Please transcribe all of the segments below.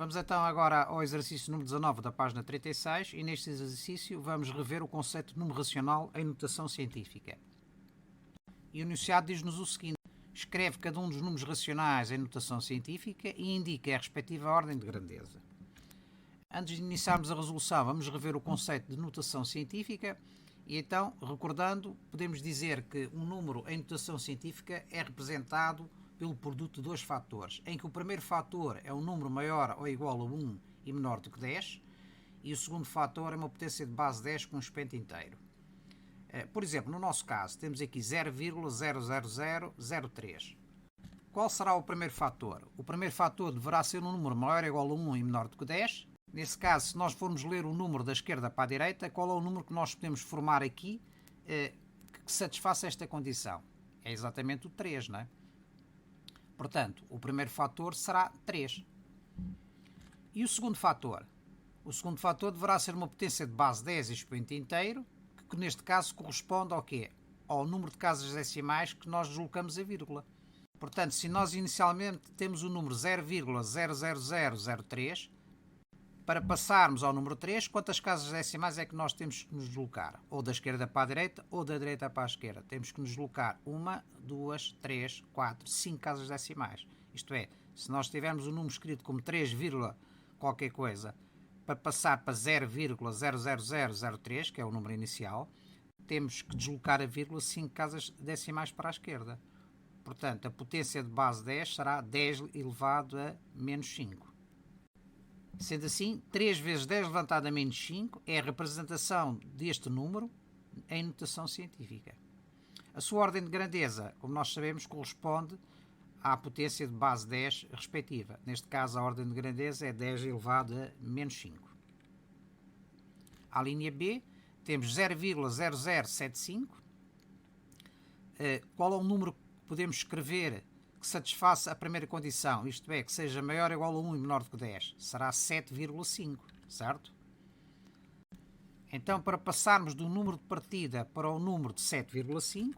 Vamos então agora ao exercício número 19 da página 36 e neste exercício vamos rever o conceito de número racional em notação científica. E o enunciado diz-nos o seguinte: escreve cada um dos números racionais em notação científica e indica a respectiva ordem de grandeza. Antes de iniciarmos a resolução, vamos rever o conceito de notação científica e então, recordando, podemos dizer que um número em notação científica é representado pelo produto de dois fatores, em que o primeiro fator é um número maior ou igual a 1 e menor do que 10, e o segundo fator é uma potência de base 10 com um expoente inteiro. Por exemplo, no nosso caso, temos aqui 0,00003. Qual será o primeiro fator? O primeiro fator deverá ser um número maior ou igual a 1 e menor do que 10. Nesse caso, se nós formos ler o número da esquerda para a direita, qual é o número que nós podemos formar aqui que satisfaça esta condição? É exatamente o 3, não é? Portanto, o primeiro fator será 3. E o segundo fator? O segundo fator deverá ser uma potência de base 10 e expoente inteiro, que neste caso corresponde ao quê? Ao número de casas decimais que nós deslocamos a vírgula. Portanto, se nós inicialmente temos o número 0,00003, para passarmos ao número 3, quantas casas decimais é que nós temos que nos deslocar? Ou da esquerda para a direita, ou da direita para a esquerda. Temos que nos deslocar 1, 2, 3, 4, 5 casas decimais. Isto é, se nós tivermos o número escrito como 3, qualquer coisa, para passar para 0,00003, que é o número inicial, temos que deslocar a vírgula 5 casas decimais para a esquerda. Portanto, a potência de base 10 será 10 elevado a menos 5. Sendo assim, 3 vezes 10 elevado a menos 5 é a representação deste número em notação científica. A sua ordem de grandeza, como nós sabemos, corresponde à potência de base 10 respectiva. Neste caso, a ordem de grandeza é 10 elevado a menos 5. À linha B, temos 0,0075. Qual é o número que podemos escrever que satisfaça a primeira condição, isto é, que seja maior ou igual a 1 e menor do que 10, será 7,5, certo? Então, para passarmos do número de partida para o número de 7,5,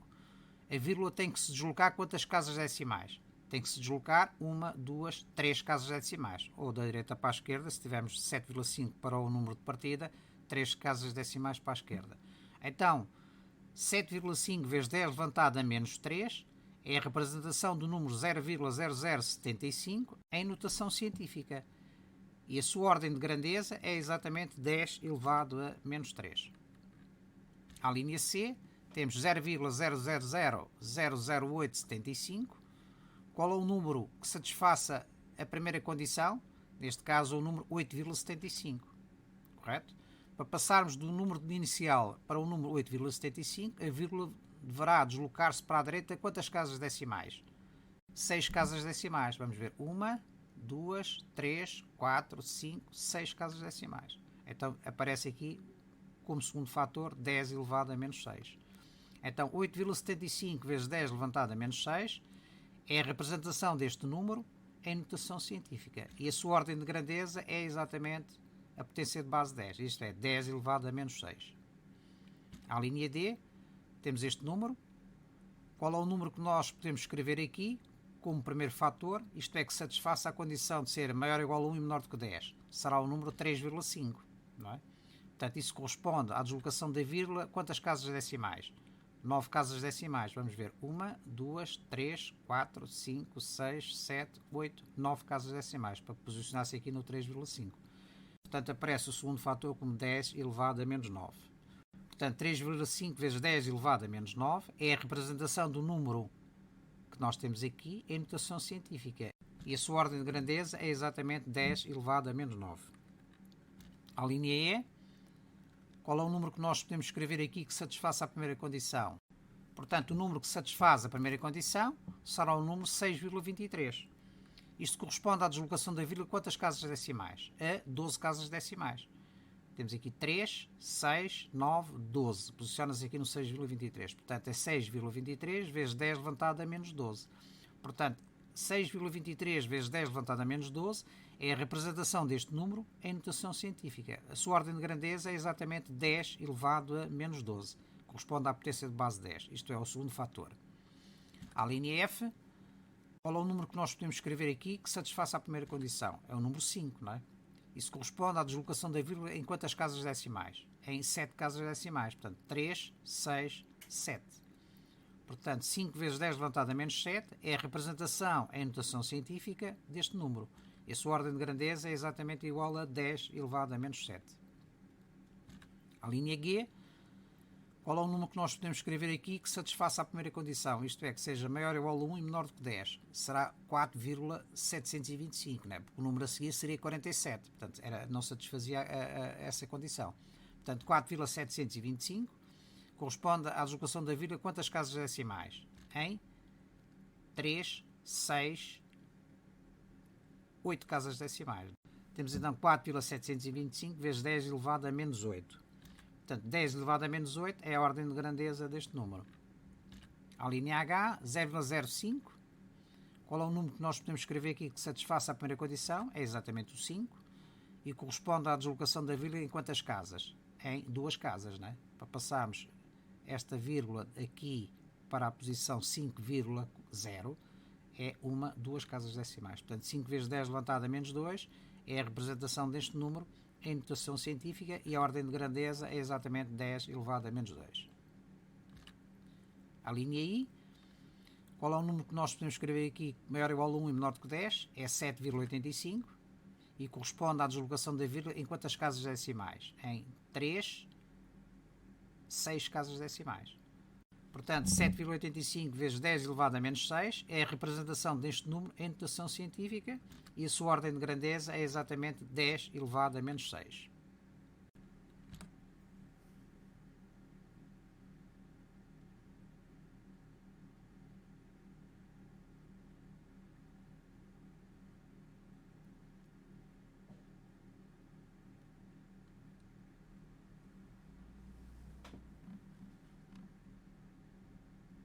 a vírgula tem que se deslocar quantas casas decimais? Tem que se deslocar 1, 2, 3 casas decimais, ou da direita para a esquerda, se tivermos 7,5 para o número de partida, 3 casas decimais para a esquerda. Então, 7,5 vezes 10 levantado a menos 3, é a representação do número 0,0075 em notação científica. E a sua ordem de grandeza é exatamente 10 elevado a menos 3. À linha C, temos 0,00000875. Qual é o número que satisfaça a primeira condição? Neste caso, o número 8,75. Correto? Para passarmos do número inicial para o número 8,75, a vírgula deverá deslocar-se para a direita quantas casas decimais? 6 casas decimais. Vamos ver. 1, 2, 3, 4, 5, 6 casas decimais. Então aparece aqui como segundo fator 10 elevado a menos 6. Então 8,75 vezes 10 levantado a menos 6 é a representação deste número em notação científica. E a sua ordem de grandeza é exatamente a potência de base 10. Isto é 10 elevado a menos 6. À linha D, temos este número. Qual é o número que nós podemos escrever aqui como primeiro fator? Isto é, que satisfaça a condição de ser maior ou igual a 1 e menor do que 10. Será o número 3,5. Não é? Portanto, isso corresponde à deslocação da vírgula. Quantas casas decimais? 9 casas decimais. Vamos ver. 1, 2, 3, 4, 5, 6, 7, 8, 9 casas decimais. Para posicionar-se aqui no 3,5. Portanto, aparece o segundo fator como 10 elevado a menos 9. Portanto, 3,5 vezes 10 elevado a menos 9 é a representação do número que nós temos aqui em notação científica. E a sua ordem de grandeza é exatamente 10 elevado a menos 9. À linha E, qual é o número que nós podemos escrever aqui que satisfaça a primeira condição? Portanto, o número que satisfaz a primeira condição será o número 6,23. Isto corresponde à deslocação da vírgula quantas casas decimais? A 12 casas decimais. Temos aqui 3, 6, 9, 12. Posiciona-se aqui no 6,23. Portanto, é 6,23 vezes 10 levantado a menos 12. Portanto, 6,23 vezes 10 levantado a menos 12 é a representação deste número em notação científica. A sua ordem de grandeza é exatamente 10 elevado a menos 12. Corresponde à potência de base 10. Isto é o segundo fator. À linha F, Qual é o número que nós podemos escrever aqui que satisfaça a primeira condição? É o número 5, não é? Isso corresponde à deslocação da vírgula em quantas casas decimais? Em 7 casas decimais. Portanto, 3, 6, 7. Portanto, 5 vezes 10 elevado a menos 7 é a representação em notação científica deste número. E a sua ordem de grandeza é exatamente igual a 10 elevado a menos 7. A linha G. Qual é o número que nós podemos escrever aqui que satisfaça a primeira condição? Isto é, que seja maior ou igual a 1 e menor do que 10. Será 4,725, né? Porque o número a seguir seria 47. Portanto, não satisfazia essa condição. Portanto, 4,725 corresponde à deslocação da vírgula quantas casas decimais? Em 3, 6, 8 casas decimais. Temos então 4,725 vezes 10 elevado a menos 8. Portanto, 10 elevado a menos 8 é a ordem de grandeza deste número. A linha H, 0,05. Qual é o número que nós podemos escrever aqui que satisfaça a primeira condição? É exatamente o 5. E corresponde à deslocação da vírgula em quantas casas? Em 2 casas, né? Para passarmos esta vírgula aqui para a posição 5,0 é 2 casas decimais. Portanto, 5 vezes 10 elevado a menos 2 é a representação deste número em notação científica e a ordem de grandeza é exatamente 10 elevado a menos 2. A linha I. Qual é o número que nós podemos escrever aqui maior ou igual a 1 e menor do que 10? É 7,85 e corresponde à deslocação da vírgula em quantas casas decimais? Em 3, 6 casas decimais. Portanto, 7,85 vezes 10 elevado a menos 6 é a representação deste número em notação científica e a sua ordem de grandeza é exatamente 10 elevado a menos 6.